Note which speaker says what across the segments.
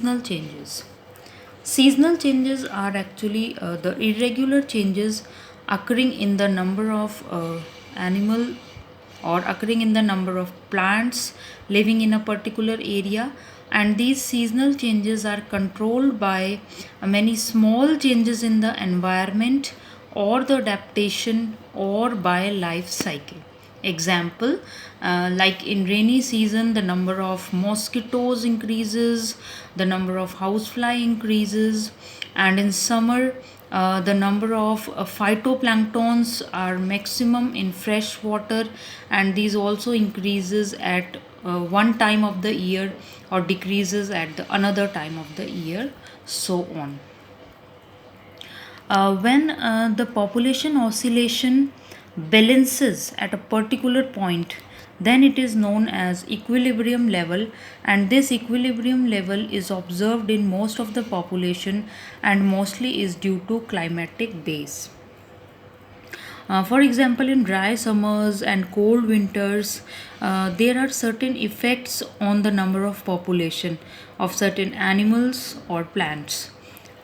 Speaker 1: Seasonal changes. Seasonal changes are actually the irregular changes occurring in the number of animal or occurring in the number of plants living in a particular area, and these seasonal changes are controlled by many small changes in the environment or the adaptation or by life cycle. Example, like in rainy season the number of mosquitoes increases, the number of housefly increases, and in summer the number of phytoplanktons are maximum in fresh water, and these also increases at one time of the year or decreases at the another time of the year, so on. When the population oscillation balances at a particular point, then it is known as equilibrium level, and this equilibrium level is observed in most of the population and mostly is due to climatic base. For example, in dry summers and cold winters, there are certain effects on the number of population of certain animals or plants.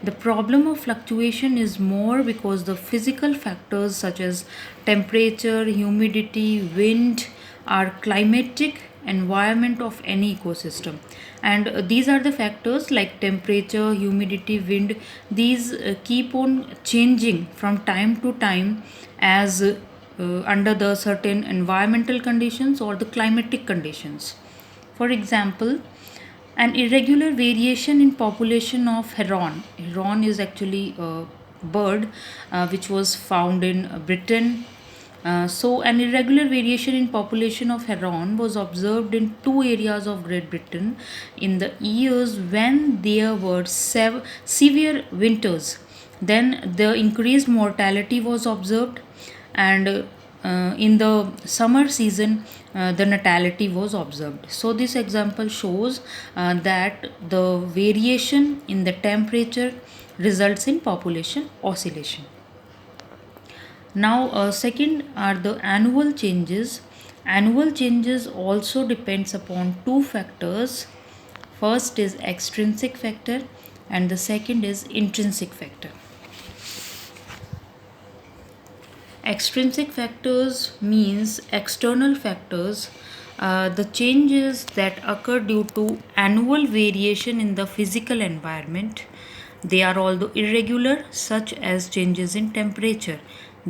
Speaker 1: The problem of fluctuation is more because the physical factors such as temperature, humidity, wind are climatic environment of any ecosystem, and these are the factors like temperature, humidity, wind. These keep on changing from time to time as under the certain environmental conditions or the climatic conditions. For example, an irregular variation in population of heron. Heron is actually a bird which was found in Britain. So, an irregular variation in population of heron was observed in two areas of Great Britain in the years when there were severe winters. Then the increased mortality was observed, and in the summer season the natality was observed. So this example shows that the variation in the temperature results in population oscillation. Now second are the annual changes. Annual changes also depends upon two factors. First is extrinsic factor and the second is intrinsic factor. Extrinsic factors means external factors, the changes that occur due to annual variation in the physical environment. They are although irregular, such as changes in temperature,